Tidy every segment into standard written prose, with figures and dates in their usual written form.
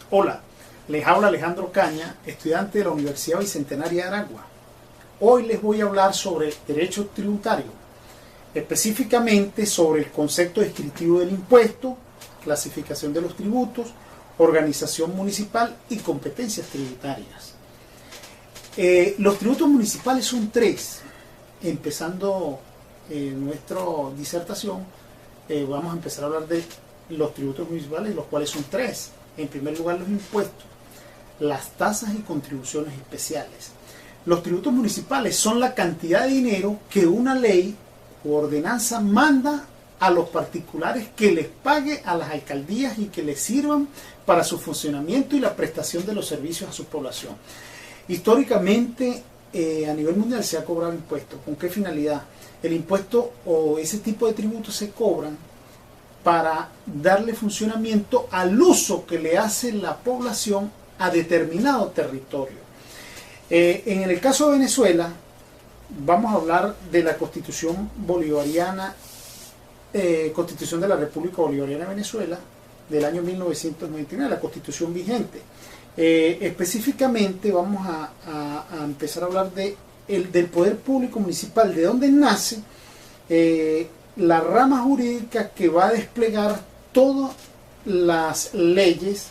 Hola, les habla Alejandro Caña, estudiante de la Universidad Bicentenaria de Aragua. Hoy les voy a hablar sobre derecho tributario, específicamente sobre el concepto descriptivo del impuesto, clasificación de los tributos, organización municipal y competencias tributarias. Los tributos municipales son tres. Empezando nuestra disertación, vamos a empezar a hablar de los tributos municipales, los cuales son tres. En primer lugar, los impuestos, las tasas y contribuciones especiales. Los tributos municipales son la cantidad de dinero que una ley o ordenanza manda a los particulares que les pague a las alcaldías y que les sirvan para su funcionamiento y la prestación de los servicios a su población. Históricamente, a nivel mundial se ha cobrado impuestos. ¿Con qué finalidad? El impuesto o ese tipo de tributos se cobran para darle funcionamiento al uso que le hace la población a determinado territorio. En el caso de Venezuela, vamos a hablar de la Constitución Bolivariana, Constitución de la República Bolivariana de Venezuela, del año 1999, la Constitución vigente. Específicamente vamos a empezar a hablar del poder público municipal, de dónde nace la rama jurídica que va a desplegar todas las leyes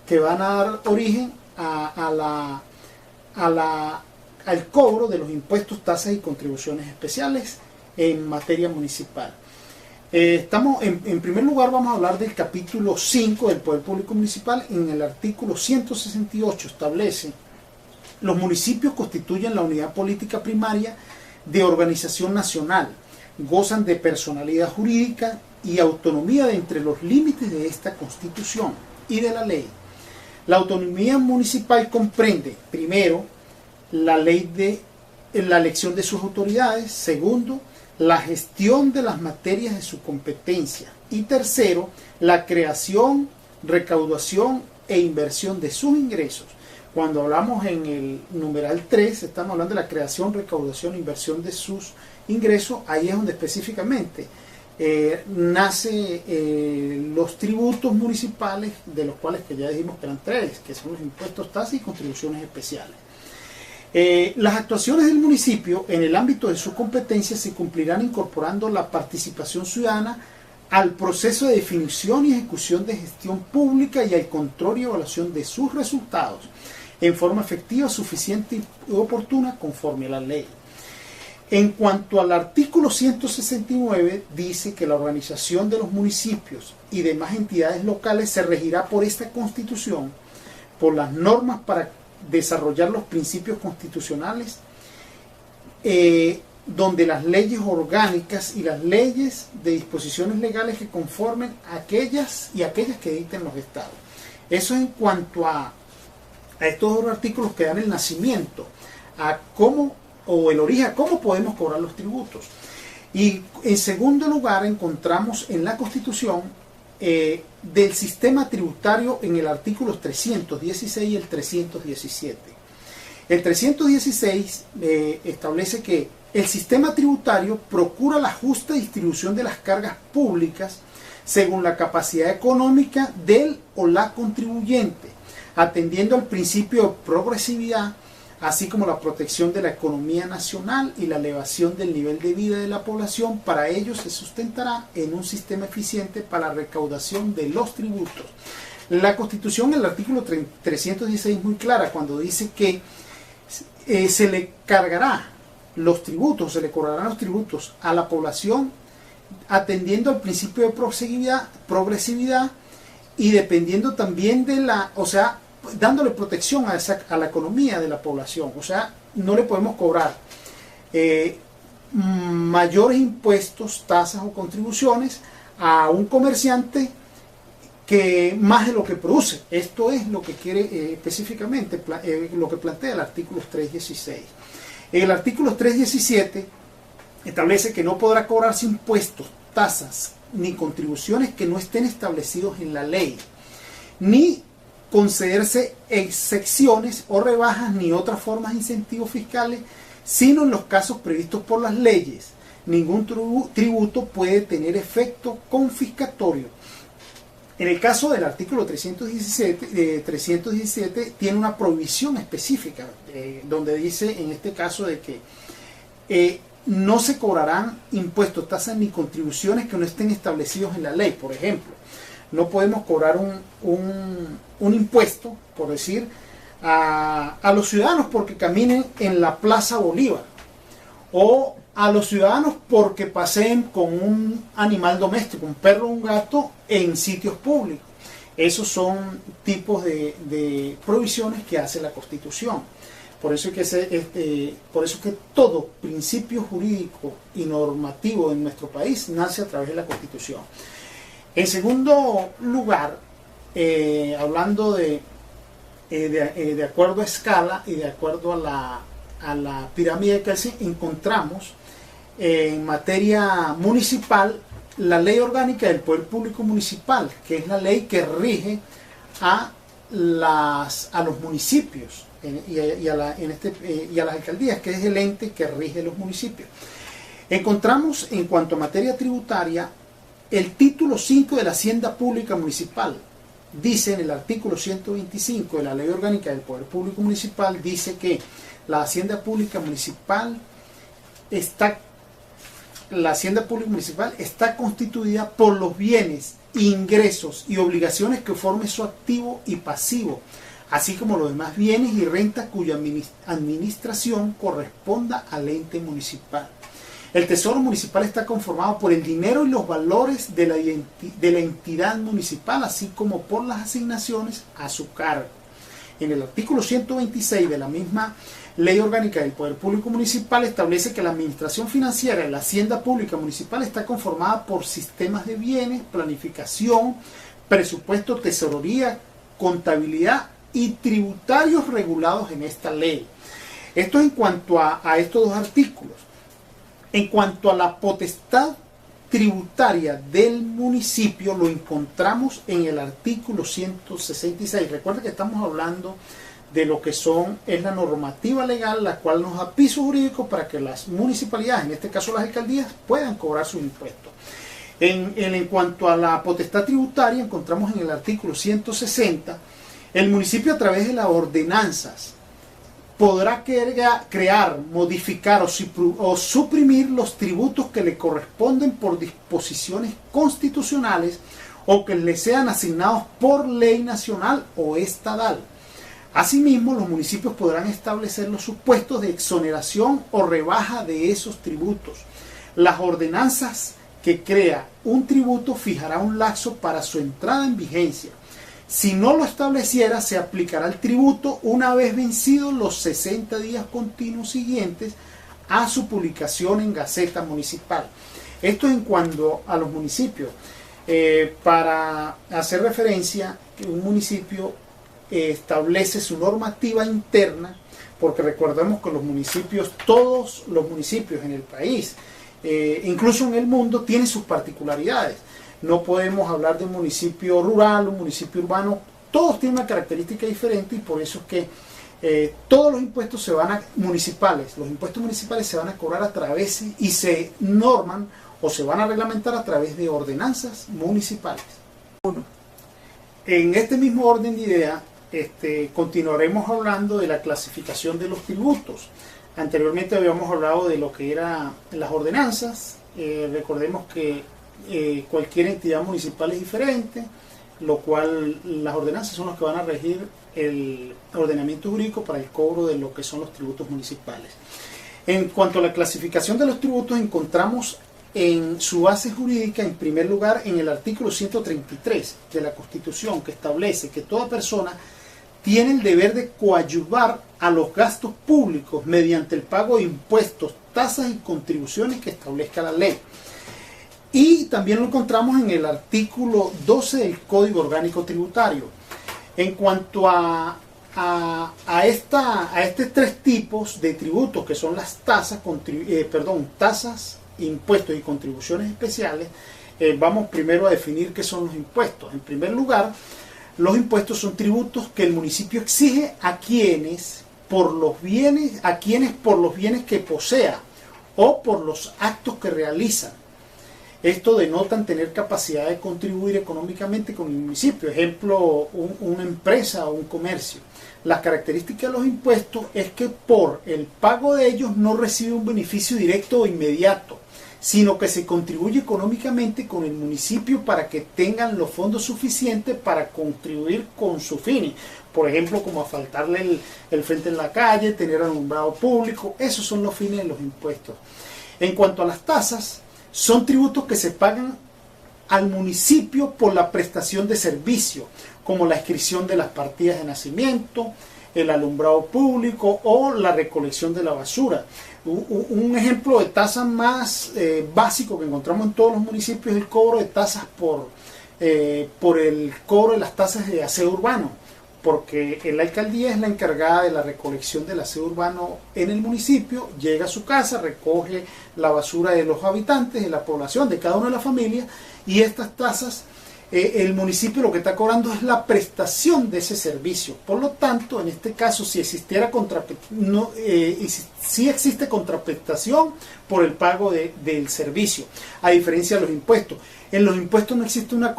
que van a dar origen al cobro de los impuestos, tasas y contribuciones especiales en materia municipal. En primer lugar vamos a hablar del capítulo 5 del Poder Público Municipal. En el artículo 168 establece: los municipios constituyen la unidad política primaria de organización nacional, gozan de personalidad jurídica y autonomía de entre los límites de esta Constitución y de la ley. La autonomía municipal comprende, primero, la ley de la elección de sus autoridades; segundo, la gestión de las materias de su competencia; y tercero, la creación, recaudación e inversión de sus ingresos. Cuando hablamos en el numeral 3, estamos hablando de la creación, recaudación e inversión de sus ingresos. Ahí es donde específicamente nace los tributos municipales, de los cuales que ya dijimos que eran tres, que son los impuestos, tasas y contribuciones especiales. Las actuaciones del municipio en el ámbito de su competencia se cumplirán incorporando la participación ciudadana al proceso de definición y ejecución de gestión pública y al control y evaluación de sus resultados en forma efectiva, suficiente y oportuna conforme a la ley. En cuanto al artículo 169, dice que la organización de los municipios y demás entidades locales se regirá por esta Constitución, por las normas para desarrollar los principios constitucionales, donde las leyes orgánicas y las leyes de disposiciones legales que conformen aquellas que dicten los estados. Eso en cuanto a estos dos artículos que dan el nacimiento a cómo, o el origen, a cómo podemos cobrar los tributos. Y en segundo lugar encontramos en la Constitución del sistema tributario en el artículo 316 y el 317. El 316 establece que el sistema tributario procura la justa distribución de las cargas públicas según la capacidad económica del o la contribuyente, atendiendo al principio de progresividad, así como la protección de la economía nacional y la elevación del nivel de vida de la población. Para ello se sustentará en un sistema eficiente para la recaudación de los tributos. La Constitución, en el artículo 316, es muy clara cuando dice que se le cargará los tributos, se le cobrarán los tributos a la población atendiendo al principio de progresividad y dependiendo también de dándole protección a la economía de la población. O sea, no le podemos cobrar mayores impuestos, tasas o contribuciones a un comerciante que más de lo que produce. Esto es lo que quiere específicamente, lo que plantea el artículo 316. El artículo 317 establece que no podrá cobrarse impuestos, tasas ni contribuciones que no estén establecidos en la ley, ni concederse excepciones o rebajas ni otras formas de incentivos fiscales, sino en los casos previstos por las leyes. Ningún tributo puede tener efecto confiscatorio. En el caso del artículo 317 tiene una prohibición específica, donde dice en este caso de que no se cobrarán impuestos, tasas ni contribuciones que no estén establecidos en la ley. Por ejemplo, no podemos cobrar un impuesto, por decir, a los ciudadanos porque caminen en la Plaza Bolívar, o a los ciudadanos porque paseen con un animal doméstico, un perro o un gato, en sitios públicos. Esos son tipos de provisiones que hace la Constitución. Por eso es que todo principio jurídico y normativo en nuestro país nace a través de la Constitución. En segundo lugar, hablando de acuerdo a escala y de acuerdo a la pirámide de Kelsen, encontramos en materia municipal la Ley Orgánica del Poder Público Municipal, que es la ley que rige a los municipios y a las alcaldías, que es el ente que rige los municipios. Encontramos en cuanto a materia tributaria el título 5 de la Hacienda Pública Municipal. Dice en el artículo 125 de la Ley Orgánica del Poder Público Municipal, dice que la Hacienda Pública Municipal está constituida por los bienes, ingresos y obligaciones que formen su activo y pasivo, así como los demás bienes y rentas cuya administración corresponda al ente municipal. El Tesoro Municipal está conformado por el dinero y los valores de la entidad municipal, así como por las asignaciones a su cargo. En el artículo 126 de la misma Ley Orgánica del Poder Público Municipal establece que la administración financiera de la Hacienda Pública Municipal está conformada por sistemas de bienes, planificación, presupuesto, tesorería, contabilidad y tributarios regulados en esta ley. Esto en cuanto a estos dos artículos. En cuanto a la potestad tributaria del municipio, lo encontramos en el artículo 166. Recuerda que estamos hablando de lo que es la normativa legal, la cual nos da piso jurídico para que las municipalidades, en este caso las alcaldías, puedan cobrar sus impuestos. En cuanto a la potestad tributaria, encontramos en el artículo 160, el municipio a través de las ordenanzas podrá crear, modificar o suprimir los tributos que le corresponden por disposiciones constitucionales o que le sean asignados por ley nacional o estatal. Asimismo, los municipios podrán establecer los supuestos de exoneración o rebaja de esos tributos. Las ordenanzas que crea un tributo fijará un lapso para su entrada en vigencia. Si no lo estableciera, se aplicará el tributo una vez vencidos los 60 días continuos siguientes a su publicación en Gaceta Municipal. Esto en cuanto a los municipios. Para hacer referencia, que un municipio establece su normativa interna, porque recordemos que los municipios, todos los municipios en el país, incluso en el mundo, tienen sus particularidades. No podemos hablar de un municipio rural, un municipio urbano, todos tienen una característica diferente y por eso es que todos los impuestos los impuestos municipales se van a cobrar a través y se norman o se van a reglamentar a través de ordenanzas municipales. En este mismo orden de ideas, continuaremos hablando de la clasificación de los tributos. Anteriormente habíamos hablado de lo que eran las ordenanzas. Recordemos que cualquier entidad municipal es diferente, lo cual las ordenanzas son las que van a regir el ordenamiento jurídico para el cobro de lo que son los tributos municipales. En cuanto a la clasificación de los tributos, encontramos en su base jurídica, en primer lugar, en el artículo 133 de la Constitución, que establece que toda persona tiene el deber de coadyuvar a los gastos públicos mediante el pago de impuestos, tasas y contribuciones que establezca la ley. Y también lo encontramos en el artículo 12 del Código Orgánico Tributario. En cuanto a estos tres tipos de tributos, que son las tasas, impuestos y contribuciones especiales, vamos primero a definir qué son los impuestos. En primer lugar, los impuestos son tributos que el municipio exige a quienes por los bienes que posea o por los actos que realizan. Esto denota tener capacidad de contribuir económicamente con el municipio, ejemplo, una empresa o un comercio. La característica de los impuestos es que por el pago de ellos no recibe un beneficio directo o inmediato, sino que se contribuye económicamente con el municipio para que tengan los fondos suficientes para contribuir con sus fines. Por ejemplo, como asfaltarle el frente en la calle, tener alumbrado público, esos son los fines de los impuestos. En cuanto a las tasas, son tributos que se pagan al municipio por la prestación de servicio, como la inscripción de las partidas de nacimiento, el alumbrado público o la recolección de la basura. Un ejemplo de tasa más básico que encontramos en todos los municipios es el cobro de tasas por el cobro de las tasas de aseo urbano, porque la alcaldía es la encargada de la recolección del aseo urbano en el municipio, llega a su casa, recoge la basura de los habitantes, de la población, de cada una de las familias, y estas tasas, el municipio lo que está cobrando es la prestación de ese servicio. Por lo tanto, en este caso, si existiera sí existe contraprestación por el pago del servicio, a diferencia de los impuestos. En los impuestos no existe una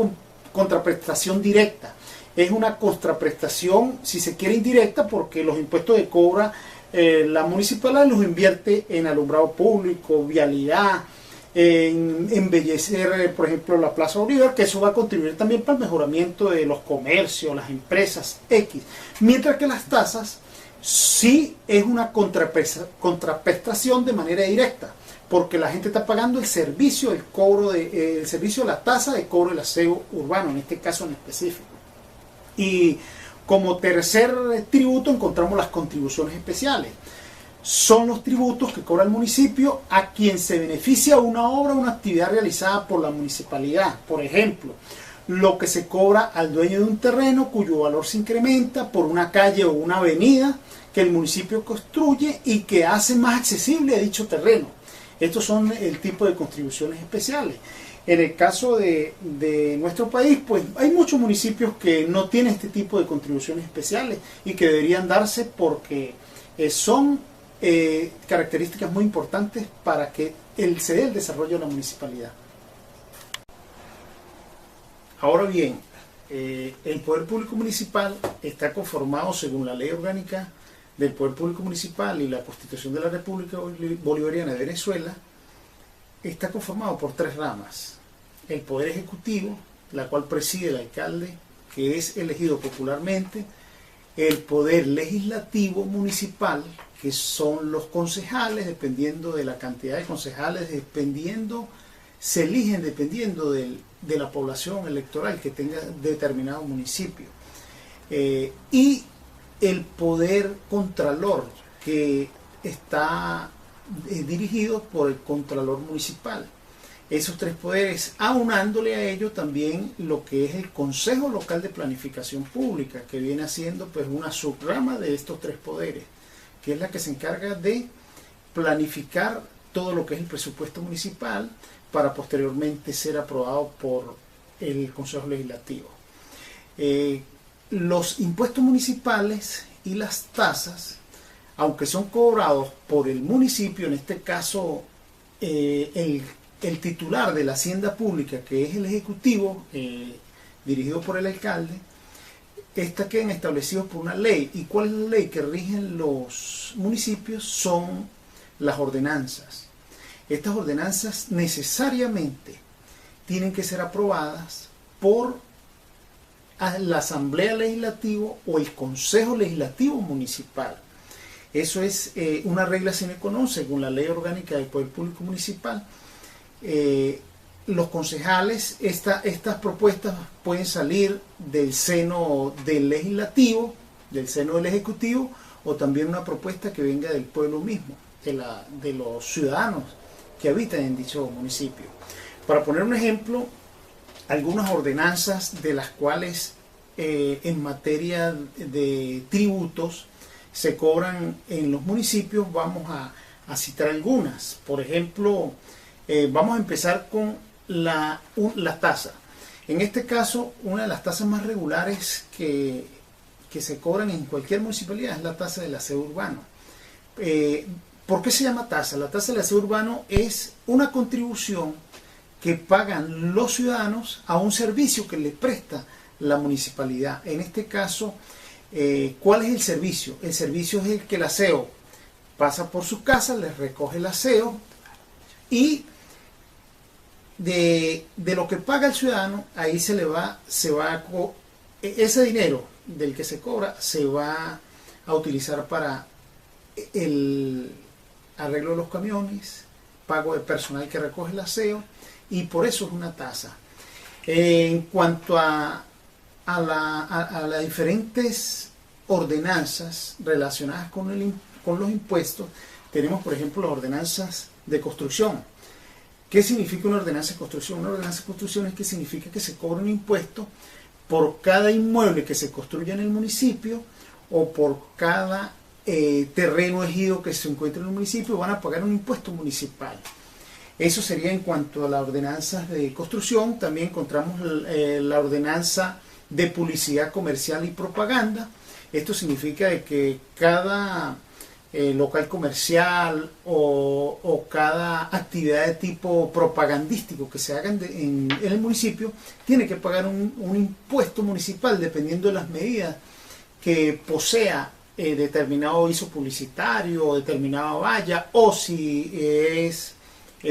contraprestación directa. Es una contraprestación, si se quiere, indirecta, porque los impuestos que cobra la municipalidad los invierte en alumbrado público, vialidad, en embellecer, por ejemplo, la Plaza Bolívar, que eso va a contribuir también para el mejoramiento de los comercios, las empresas X. Mientras que las tasas sí es una contraprestación de manera directa, porque la gente está pagando el servicio, el servicio de la tasa de cobro del aseo urbano, en este caso en específico. Y como tercer tributo encontramos las contribuciones especiales. Son los tributos que cobra el municipio a quien se beneficia una obra o una actividad realizada por la municipalidad. Por ejemplo, lo que se cobra al dueño de un terreno cuyo valor se incrementa por una calle o una avenida que el municipio construye y que hace más accesible dicho terreno. Estos son el tipo de contribuciones especiales. En el caso de nuestro país, pues hay muchos municipios que no tienen este tipo de contribuciones especiales y que deberían darse porque son características muy importantes para que se dé el desarrollo de la municipalidad. Ahora bien, el Poder Público Municipal está conformado según la Ley Orgánica del Poder Público Municipal y la Constitución de la República Bolivariana de Venezuela. Está conformado por tres ramas. El Poder Ejecutivo, la cual preside el alcalde, que es elegido popularmente. El Poder Legislativo Municipal, que son los concejales, dependiendo de la cantidad de concejales, se eligen dependiendo de la población electoral que tenga determinado municipio. Y el Poder Contralor, que está dirigido por el Contralor Municipal. Esos tres poderes, aunándole a ello también lo que es el Consejo Local de Planificación Pública, que viene haciendo pues una subrama de estos tres poderes, que es la que se encarga de planificar todo lo que es el presupuesto municipal para posteriormente ser aprobado por el Consejo Legislativo. Los impuestos municipales y las tasas, aunque son cobrados por el municipio, en este caso el titular de la hacienda pública, que es el ejecutivo, dirigido por el alcalde, quedan establecidos por una ley. ¿Y cuál es la ley que rigen los municipios? Son las ordenanzas. Estas ordenanzas necesariamente tienen que ser aprobadas por la Asamblea Legislativa o el Consejo Legislativo Municipal. Eso es una regla sine qua non según la Ley Orgánica del Poder Público Municipal. Los concejales, estas propuestas pueden salir del seno del legislativo, del seno del ejecutivo, o también una propuesta que venga del pueblo mismo, de los ciudadanos que habitan en dicho municipio. Para poner un ejemplo, algunas ordenanzas de las cuales en materia de tributos se cobran en los municipios, vamos a citar algunas. Por ejemplo, vamos a empezar con la tasa. En este caso, una de las tasas más regulares que se cobran en cualquier municipalidad es la tasa del aseo urbano. ¿Por qué se llama tasa? La tasa del aseo urbano es una contribución que pagan los ciudadanos a un servicio que les presta la municipalidad. En este caso, ¿cuál es el servicio? El servicio es el que el aseo pasa por sus casas, les recoge el aseo y de lo que paga el ciudadano, ahí ese dinero del que se cobra se va a utilizar para el arreglo de los camiones, pago de personal que recoge el aseo, y por eso es una tasa. En cuanto a las diferentes ordenanzas relacionadas con los impuestos, tenemos por ejemplo las ordenanzas de construcción. ¿Qué significa una ordenanza de construcción? Una ordenanza de construcción es que significa que se cobra un impuesto por cada inmueble que se construya en el municipio o por cada terreno ejido que se encuentre en el municipio, van a pagar un impuesto municipal. Eso sería en cuanto a las ordenanzas de construcción. También encontramos la ordenanza de publicidad comercial y propaganda. Esto significa de que cada local comercial o cada actividad de tipo propagandístico que se haga en el municipio tiene que pagar un impuesto municipal dependiendo de las medidas que posea determinado aviso publicitario o determinada valla, o si es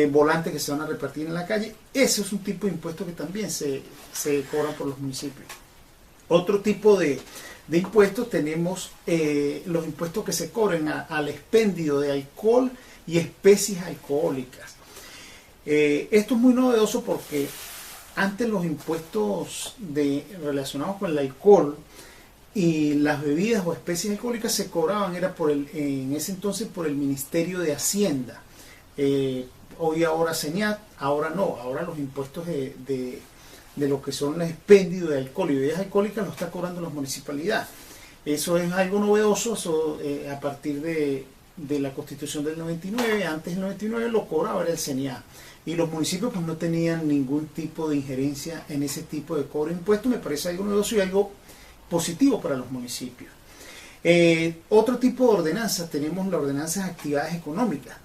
volantes que se van a repartir en la calle. Ese es un tipo de impuesto que también se cobra por los municipios. Otro tipo de impuestos tenemos los impuestos que se cobran al expendio de alcohol y especies alcohólicas. Esto es muy novedoso porque antes los impuestos relacionados con el alcohol y las bebidas o especies alcohólicas se cobraban, era en ese entonces por el Ministerio de Hacienda. Hoy ahora SENIAT, ahora no, ahora los impuestos de lo que son los expendios de alcohol y bebidas alcohólicas lo está cobrando la municipalidad. Eso es algo novedoso, a partir de la Constitución del 99, antes del 99 lo cobraba era el SENIAT. Y los municipios pues no tenían ningún tipo de injerencia en ese tipo de cobro de impuestos. Me parece algo novedoso y algo positivo para los municipios. Otro tipo de ordenanzas, tenemos la ordenanza de actividades económicas.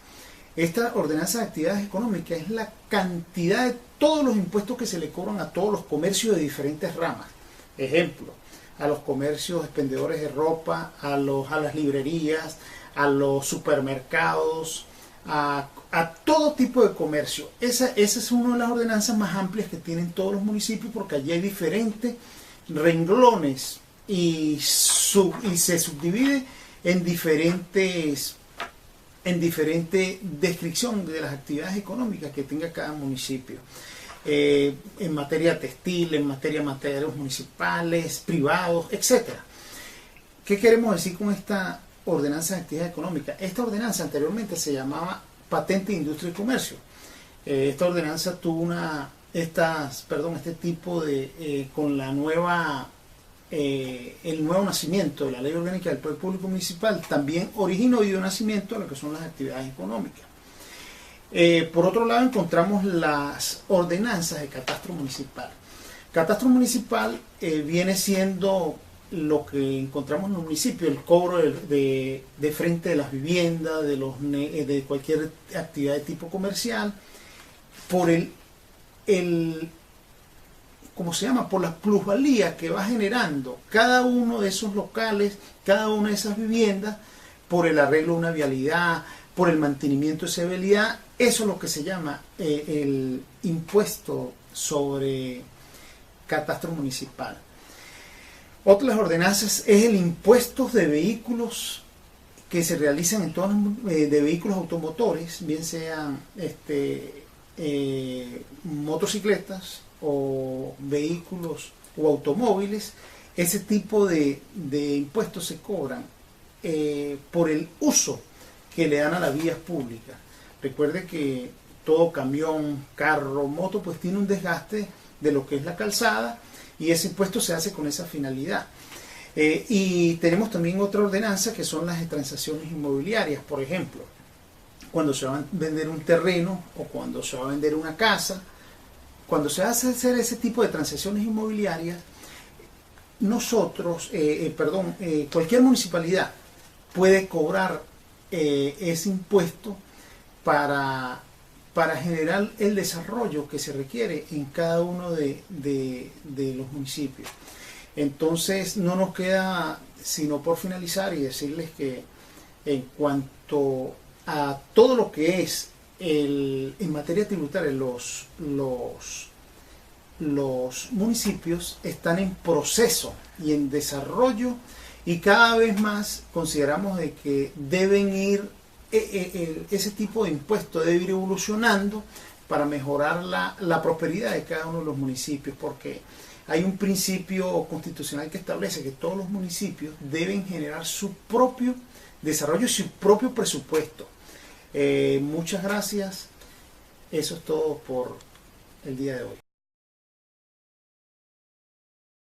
Esta ordenanza de actividades económicas es la cantidad de todos los impuestos que se le cobran a todos los comercios de diferentes ramas. Ejemplo, a los comercios expendedores de ropa, a las librerías, a los supermercados, a todo tipo de comercio. Esa es una de las ordenanzas más amplias que tienen todos los municipios, porque allí hay diferentes renglones y se subdivide en diferente descripción de las actividades económicas que tenga cada municipio. En materia textil, en materia de materiales municipales, privados, etc. ¿Qué queremos decir con esta ordenanza de actividades económicas? Esta ordenanza anteriormente se llamaba Patente de Industria y Comercio. Esta ordenanza tuvo este tipo de con la el nuevo nacimiento de la Ley Orgánica del Poder Público Municipal también originó y dio nacimiento a lo que son las actividades económicas. Por otro lado, encontramos las ordenanzas de catastro municipal. Catastro municipal viene siendo lo que encontramos en los municipios, el cobro de frente de las viviendas, de cualquier actividad de tipo comercial, por ¿cómo se llama? Por la plusvalía que va generando cada uno de esos locales, cada una de esas viviendas, por el arreglo de una vialidad, por el mantenimiento de esa vialidad. Eso es lo que se llama el impuesto sobre catastro municipal. Otra de las ordenanzas es el impuesto de vehículos que se realizan en todos de vehículos automotores, bien sean motocicletas o vehículos o automóviles. Ese tipo de impuestos se cobran por el uso que le dan a las vías públicas. Recuerde que todo camión, carro, moto pues tiene un desgaste de lo que es la calzada, y ese impuesto se hace con esa finalidad. Y tenemos también otra ordenanza que son las transacciones inmobiliarias. Por ejemplo, cuando se va a vender un terreno o cuando se va a vender una casa, cuando se hace hacer ese tipo de transacciones inmobiliarias, cualquier municipalidad puede cobrar ese impuesto para para generar el desarrollo que se requiere en cada uno de los municipios. Entonces no nos queda sino por finalizar y decirles que en cuanto a todo lo que es en materia tributaria, los municipios están en proceso y en desarrollo, y cada vez más consideramos de que deben ir, ese tipo de impuestos debe ir evolucionando para mejorar la prosperidad de cada uno de los municipios, porque hay un principio constitucional que establece que todos los municipios deben generar su propio desarrollo y su propio presupuesto. Muchas gracias. Eso es todo por el día de hoy.